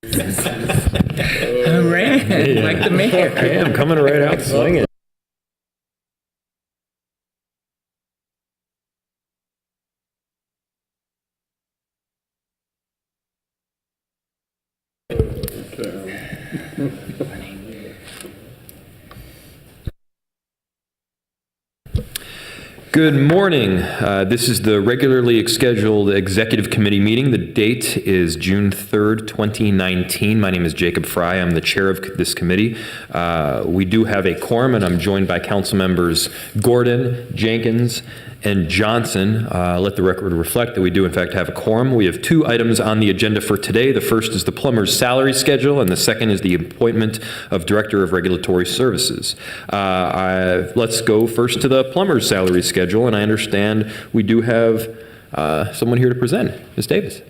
All right, like the mayor. I am coming right out swinging. Good morning. This is the regularly scheduled executive committee meeting. The date is June 3rd, 2019. My name is Jacob Fry. I'm the chair of this committee. We do have a quorum, and I'm joined by council members Gordon, Jenkins, and Johnson. Let the record reflect that we do in fact have a quorum. We have two items on the agenda for today. The first is the plumber's salary schedule, and the second is the appointment of Director of Regulatory Services. Let's go first to the plumber's salary schedule, and I understand we do have someone here to present. Ms. Davis.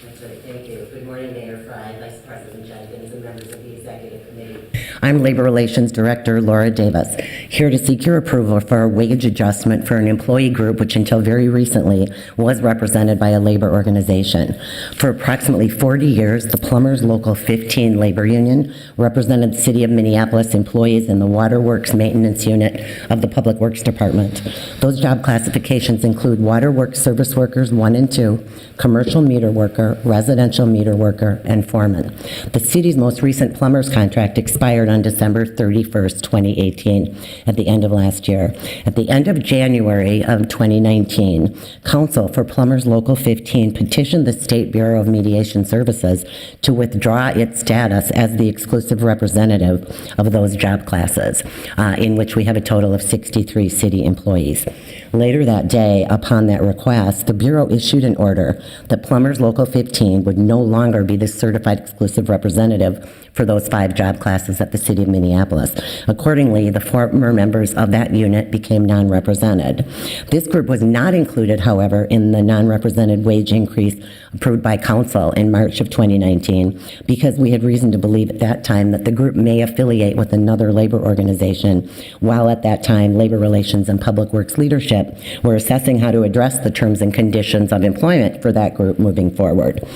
That's right, thank you. Good morning, Mayor Fry, Vice President Jenkins, and members of the Executive Committee. I'm Labor Relations Director Laura Davis, here to seek your approval for a wage adjustment for an employee group which until very recently was represented by a labor organization. For approximately 40 years, the Plumbers Local 15 Labor Union represented the City of Minneapolis employees in the Waterworks Maintenance Unit of the Public Works Department. Those job classifications include Waterworks Service Workers 1 and 2, Commercial Meter Worker, Residential Meter Worker, and Foreman. The city's most recent plumber's contract expired on December 31st, 2018, at the end of last year. At the end of January of 2019, Council for Plumbers Local 15 petitioned the State Bureau of Mediation Services to withdraw its status as the exclusive representative of those job classes, in which we have a total of 63 city employees. Later that day, upon that request, the Bureau issued an order that Plumbers Local 15 would no longer be the certified exclusive representative for those 5 job classes at the City of Minneapolis. Accordingly, the former members of that unit became non-represented. This group was not included, however, in the non-represented wage increase approved by Council in March of 2019 because we had reason to believe at that time that the group may affiliate with another labor organization, while at that time Labor Relations and Public Works leadership were assessing how to address the terms and conditions of employment for that group moving forward.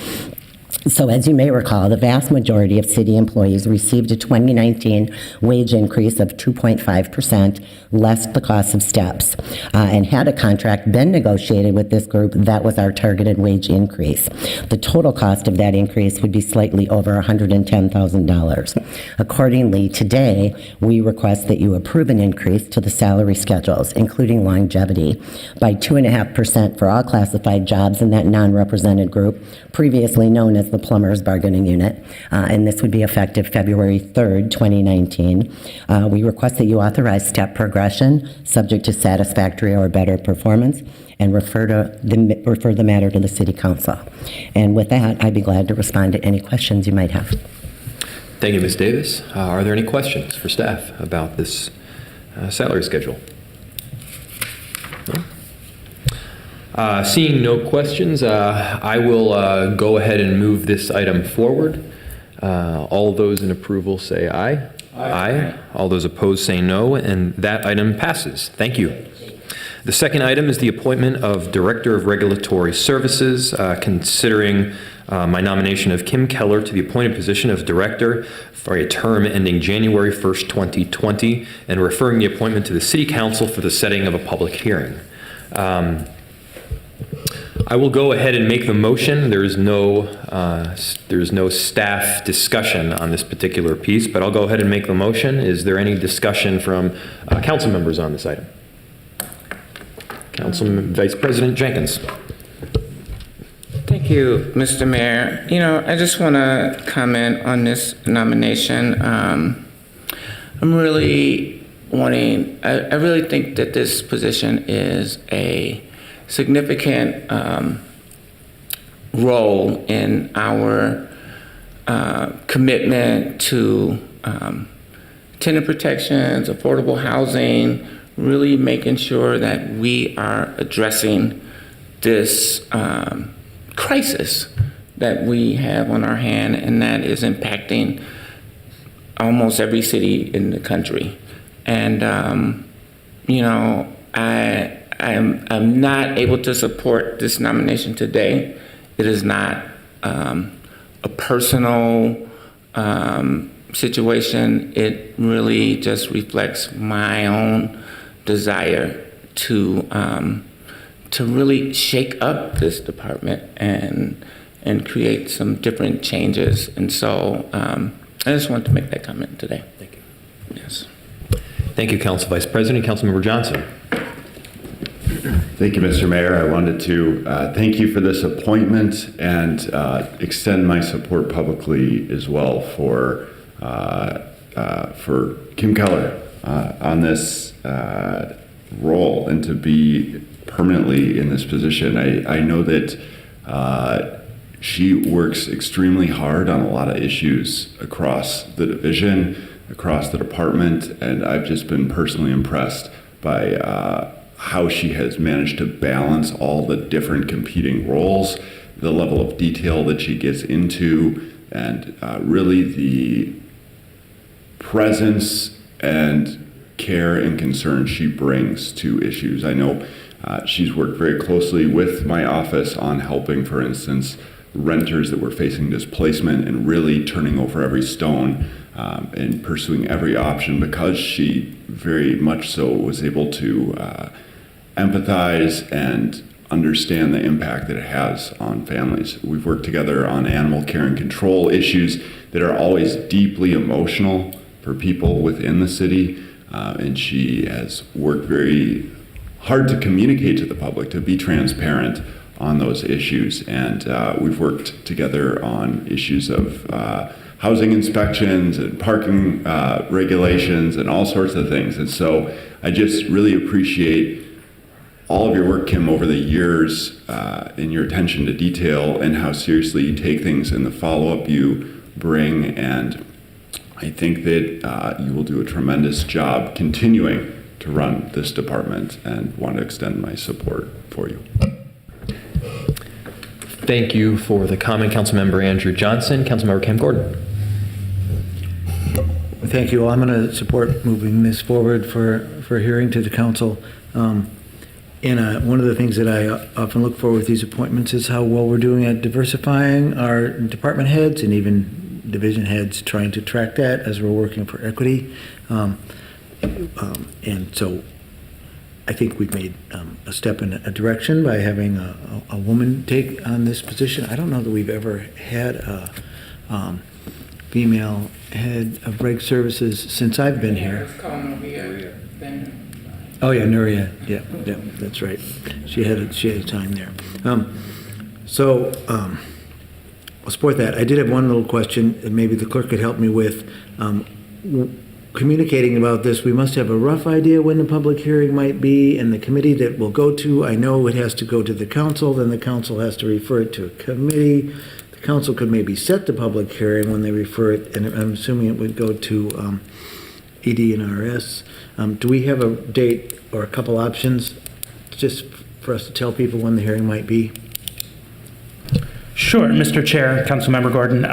So as you may recall, the vast majority of city employees received a 2019 wage increase of 2.5%, less the cost of steps. And had a contract been negotiated with this group, that was our targeted wage increase. The total cost of that increase would be slightly over $110,000. Accordingly, today, we request that you approve an increase to the salary schedules, including longevity, by 2.5% for all classified jobs in that non-represented group, previously known as the Plumbers Bargaining Unit, and this would be effective February 3rd, 2019. We request that you authorize step progression subject to satisfactory or better performance and refer the matter to the City Council. And with that, I'd be glad to respond to any questions you might have. Thank you, Ms. Davis. Are there any questions for staff about this salary schedule? No? Seeing no questions, I will go ahead and move this item forward. All those in approval say aye. Aye. All those opposed say no, and that item passes. Thank you. The second item is the appointment of Director of Regulatory Services, considering my nomination of Kim Keller to the appointed position of Director for a term ending January 1st, 2020, and referring the appointment to the City Council for the setting of a public hearing. I will go ahead and make the motion. There's no staff discussion on this particular piece, but I'll go ahead and make the motion. Is there any discussion from council members on this item? Councilman Vice President Jenkins. Thank you, Mr. Mayor. I just want to comment on this nomination. I'm really wanting, I really think that this position is a significant role in our commitment to tenant protections, affordable housing, really making sure that we are addressing this crisis that we have on our hand, and that is impacting almost every city in the country. And I'm not able to support this nomination today. It is not a personal situation. It really just reflects my own desire to really shake up this department and create some different changes. And so I just wanted to make that comment today. Thank you. Yes. Thank you, Council Vice President. Councilmember Johnson. Thank you, Mr. Mayor. I wanted to thank you for this appointment and extend my support publicly as well for Kim Keller on this role and to be permanently in this position. I know that she works extremely hard on a lot of issues across the division, across the department, and I've just been personally impressed by how she has managed to balance all the different competing roles, the level of detail that she gets into, and really the presence and care and concern she brings to issues. I know she's worked very closely with my office on helping, for instance, renters that were facing displacement and really turning over every stone and pursuing every option, because she very much so was able to empathize and understand the impact that it has on families. We've worked together on animal care and control issues that are always deeply emotional for people within the city, and she has worked very hard to communicate to the public, to be transparent on those issues. And we've worked together on issues of housing inspections and parking regulations and all sorts of things. And so I just really appreciate all of your work, Kim, over the years, and your attention to detail and how seriously you take things and the follow-up you bring. And I think that you will do a tremendous job continuing to run this department, and want to extend my support for you. Thank you for the comment, Councilmember Andrew Johnson. Councilmember Cam Gordon. Thank you. I'm going to support moving this forward for hearing to the council. And one of the things that I often look for with these appointments is how well we're doing at diversifying our department heads and even division heads, trying to track that as we're working for equity. And so I think we've made a step in a direction by having a woman take on this position. I don't know that we've ever had a female head of reg services since I've been here. Oh yeah, Nuria. Yeah, that's right. She had a time there. I'll support that. I did have one little question, and maybe the clerk could help me with. Communicating about this, we must have a rough idea when the public hearing might be and the committee that will go to. I know it has to go to the council, then the council has to refer it to a committee. The council could maybe set the public hearing when they refer it, and I'm assuming it would go to ED and RS. Do we have a date or a couple options just for us to tell people when the hearing might be? Sure, Mr. Chair, Councilmember Gordon.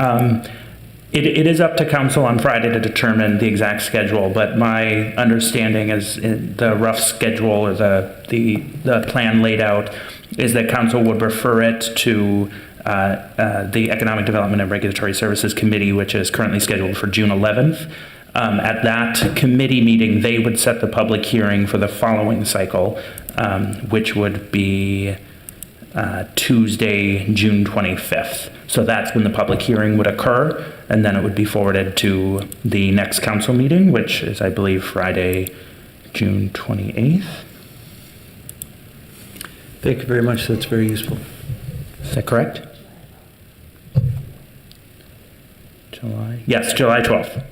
It is up to council on Friday to determine the exact schedule, but my understanding is the rough schedule or the plan laid out is that council would refer it to the Economic Development and Regulatory Services Committee, which is currently scheduled for June 11th. At that committee meeting, they would set the public hearing for the following cycle, which would be Tuesday, June 25th. So that's when the public hearing would occur, and then it would be forwarded to the next council meeting, which is, I believe, Friday, June 28th. Thank you very much. That's very useful. Is that correct? July? Yes, July 12th.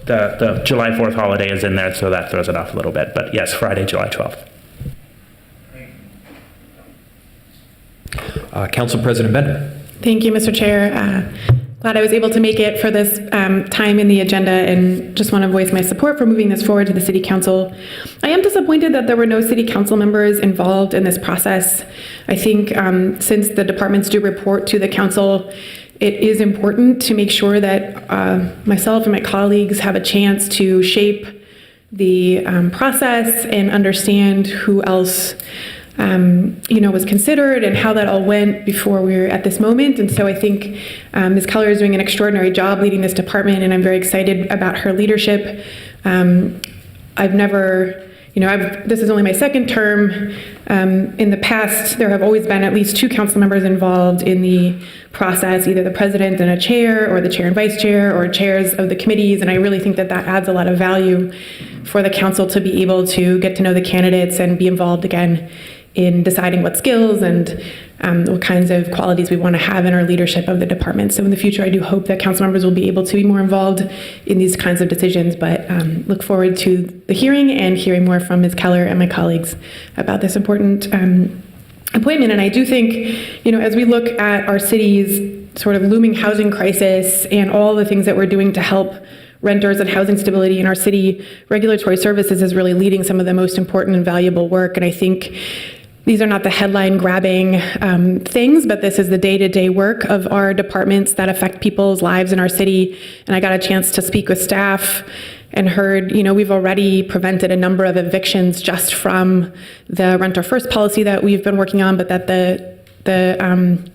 The July 4th holiday is in there, so that throws it off a little bit. But yes, Friday, July 12th. Council President Bender. Thank you, Mr. Chair. Glad I was able to make it for this time in the agenda, and just want to voice my support for moving this forward to the City Council. I am disappointed that there were no City Council members involved in this process. I think since the departments do report to the Council, it is important to make sure that myself and my colleagues have a chance to shape the process and understand who else was considered and how that all went before we were at this moment. And so I think Ms. Keller is doing an extraordinary job leading this department, and I'm very excited about her leadership. I've never, this is only my second term. In the past, there have always been at least 2 council members involved in the process, either the president and a chair, or the chair and vice chair, or chairs of the committees. And I really think that that adds a lot of value for the council to be able to get to know the candidates and be involved again in deciding what skills and what kinds of qualities we want to have in our leadership of the department. So in the future, I do hope that council members will be able to be more involved in these kinds of decisions, but look forward to the hearing and hearing more from Ms. Keller and my colleagues about this important appointment. And I do think, as we look at our city's sort of looming housing crisis and all the things that we're doing to help renters and housing stability in our city, Regulatory Services is really leading some of the most important and valuable work. And I think these are not the headline grabbing things, but this is the day-to-day work of our departments that affect people's lives in our city. And I got a chance to speak with staff and heard, we've already prevented a number of evictions just from the Renter First policy that we've been working on, but that the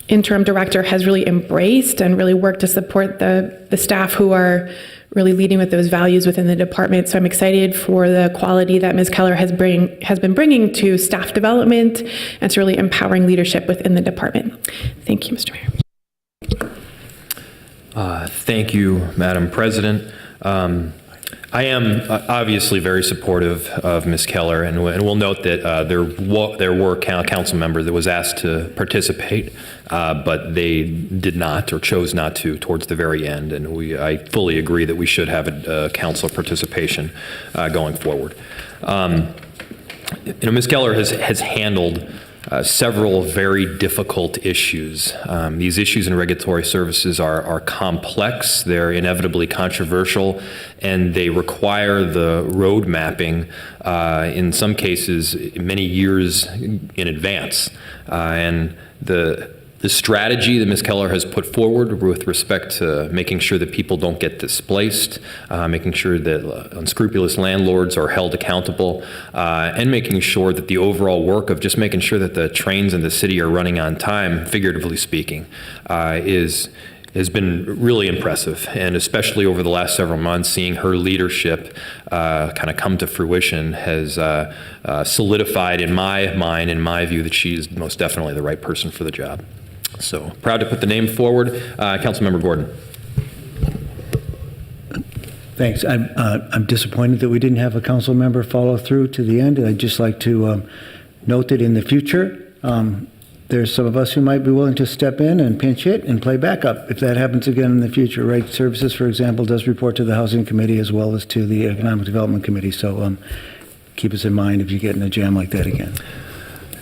interim director has really embraced and really worked to support the staff who are really leading with those values within the department. So I'm excited for the quality that Ms. Keller has been bringing to staff development and to really empowering leadership within the department. Thank you, Mr. Mayor. Thank you, Madam President. I am obviously very supportive of Ms. Keller, and we'll note that there were council members that was asked to participate, but they did not or chose not to towards the very end, and I fully agree that we should have a council participation going forward. Ms. Keller has handled several very difficult issues. These issues in regulatory services are complex, they're inevitably controversial, and they require the road mapping, in some cases, many years in advance. And the strategy that Ms. Keller has put forward with respect to making sure that people don't get displaced, making sure that unscrupulous landlords are held accountable, and making sure that the overall work of just making sure that the trains in the city are running on time, figuratively speaking, has been really impressive. And especially over the last several months, seeing her leadership kind of come to fruition has solidified in my mind, in my view, that she is most definitely the right person for the job. So proud to put the name forward. Councilmember Gordon. Thanks. I'm disappointed that we didn't have a council member follow through to the end. I'd just like to note that in the future, there's some of us who might be willing to step in and pinch hit and play backup if that happens again in the future. Right? Services, for example, does report to the Housing Committee as well as to the Economic Development Committee. So keep us in mind if you get in a jam like that again.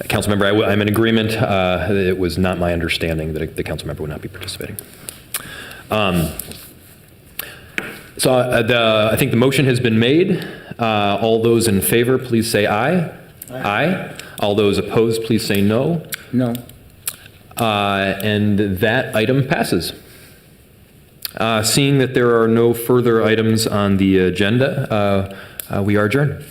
Councilmember, I'm in agreement. It was not my understanding that the council member would not be participating. So I think the motion has been made. All those in favor, please say aye. Aye. All those opposed, please say no. No. And that item passes. Seeing that there are no further items on the agenda, we are adjourned.